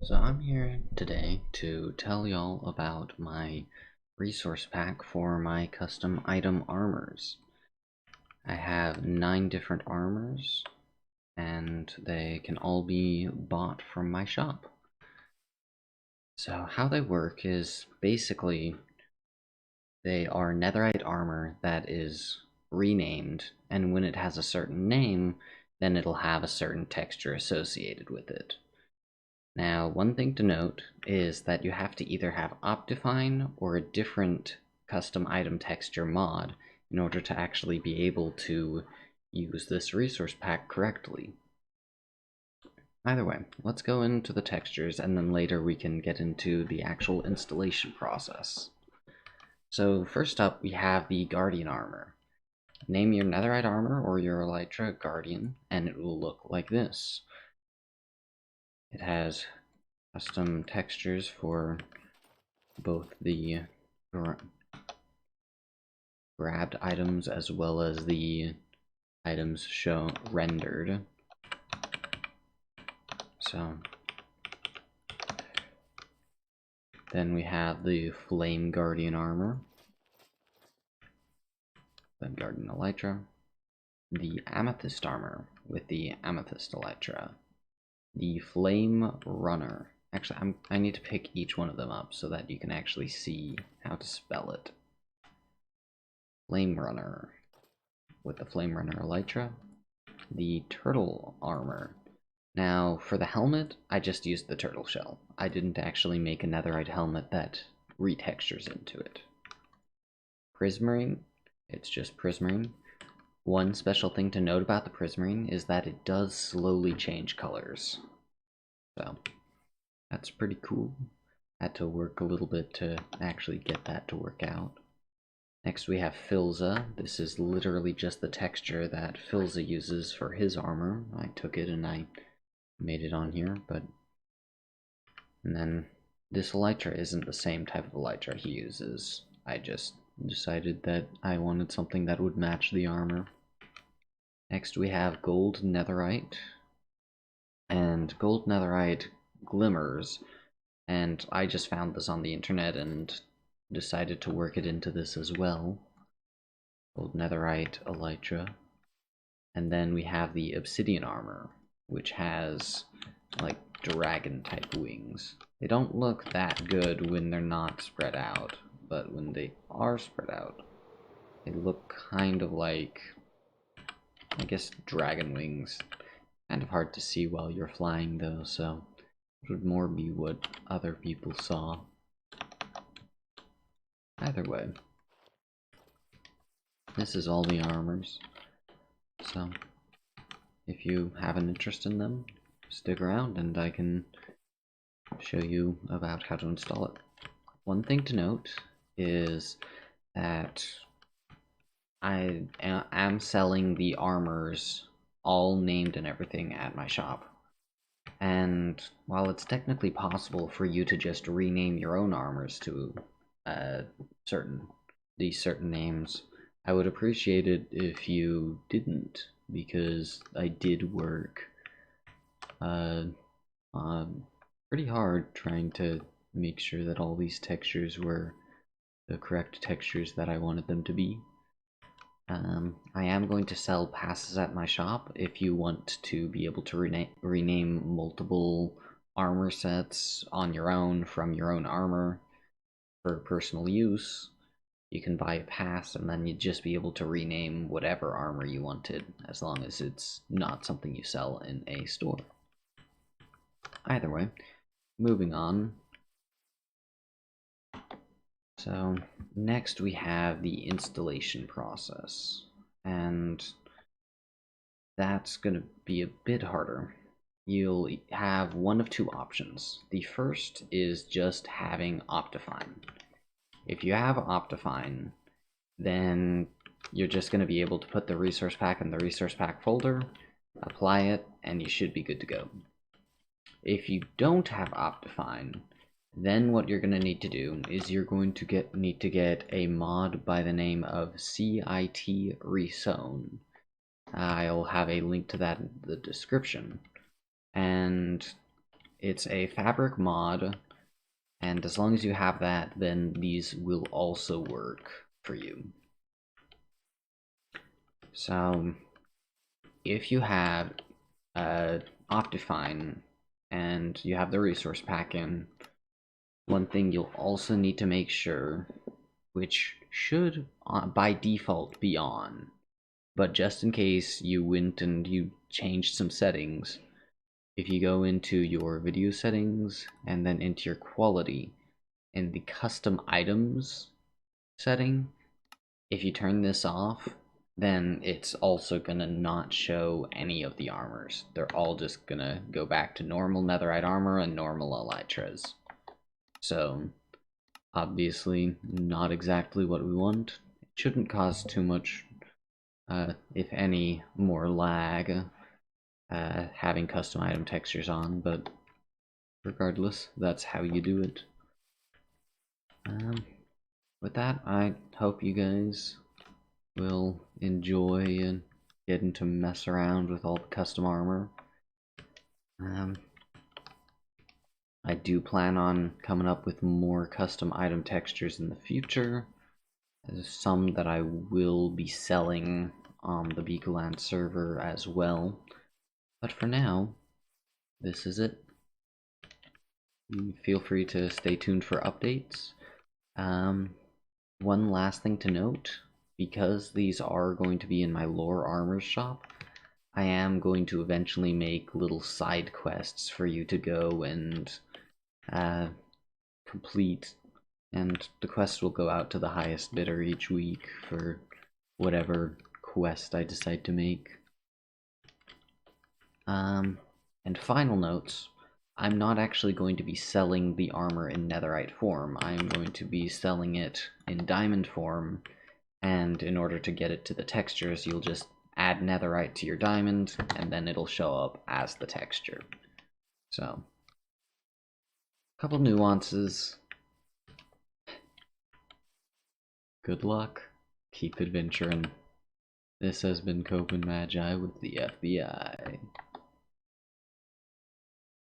So I'm here today to tell y'all about my resource pack for my custom item armors. I have 9 different armors, and they can all be bought from my shop. So how they work is basically they are netherite armor that is renamed, and when it has a certain name, then it'll have a certain texture associated with it. Now, one thing to note is that you have to either have Optifine or a different custom item texture mod in order to actually be able to use this resource pack correctly. Either way, let's go into the textures and then later we can get into the actual installation process. So first up we have the Guardian Armor. Name your netherite armor or your elytra Guardian and it will look like this. It has custom textures for both the grabbed items as well as the items shown rendered. So then we have the Flame Guardian armor, Flame Guardian elytra, the Amethyst armor with the Amethyst elytra, the Flame Runner. Actually, I need to pick each one of them up so that you can actually see how to spell it. Flame Runner with the Flame Runner elytra, the Turtle armor. Now, for the helmet, I just used the turtle shell. I didn't actually make a netherite helmet that retextures into it. Prismarine, it's just prismarine. One special thing to note about the prismarine is that it does slowly change colors. So, that's pretty cool. Had to work a little bit to actually get that to work out. Next we have Filza. This is literally just the texture that Filza uses for his armor. I took it and I made it on here, and then this elytra isn't the same type of elytra he uses. I just decided that I wanted something that would match the armor. Next we have gold netherite, and gold netherite glimmers, and I just found this on the internet and decided to work it into this as well. Gold netherite elytra. And then we have the obsidian armor, which has like dragon type wings. They don't look that good when they're not spread out, but when they are spread out, they look kind of like, I guess, dragon wings. Kind of hard to see while you're flying though, so it would more be what other people saw. Either way, this is all the armors, so if you have an interest in them, stick around and I can show you about how to install it. One thing to note is that I am selling the armors all named and everything at my shop. And while it's technically possible for you to just rename your own armors to these certain names, I would appreciate it if you didn't, because I did work pretty hard trying to make sure that all these textures were the correct textures that I wanted them to be. I am going to sell passes at my shop if you want to be able to rename multiple armor sets on your own from your own armor for personal use. You can buy a pass and then you'd just be able to rename whatever armor you wanted, as long as it's not something you sell in a store. Either way, moving on. So next we have the installation process, and that's going to be a bit harder. You'll have one of two options. The first is just having Optifine. If you have Optifine, then you're just going to be able to put the resource pack in the resource pack folder, apply it, and you should be good to go. If you don't have Optifine, then what you're going to need to do is you're going to need to get a mod by the name of CIT Resewn. I'll have a link to that in the description. And it's a fabric mod, and as long as you have that, then these will also work for you. So, if you have Optifine and you have the resource pack in, one thing you'll also need to make sure, which should by default be on, but just in case you went and you changed some settings, if you go into your video settings and then into your quality, in the custom items setting, if you turn this off, then it's also gonna not show any of the armors. They're all just gonna go back to normal netherite armor and normal elytras. So, obviously, not exactly what we want. It shouldn't cause too much, if any, more lag, having custom item textures on, but regardless, that's how you do it. With that, I hope you guys will enjoy and getting to mess around with all the custom armor. I do plan on coming up with more custom item textures in the future. There's some that I will be selling on the beacoland server as well. But for now, this is it. Feel free to stay tuned for updates. One last thing to note, because these are going to be in my lore armors shop, I am going to eventually make little side quests for you to go and complete, and the quest will go out to the highest bidder each week for whatever quest I decide to make. And final notes, I'm not actually going to be selling the armor in netherite form. I'm going to be selling it in diamond form, and in order to get it to the textures, you'll just add netherite to your diamond, and then it'll show up as the texture. So, a couple nuances. Good luck. Keep adventuring. This has been Copen Magi with the FBI.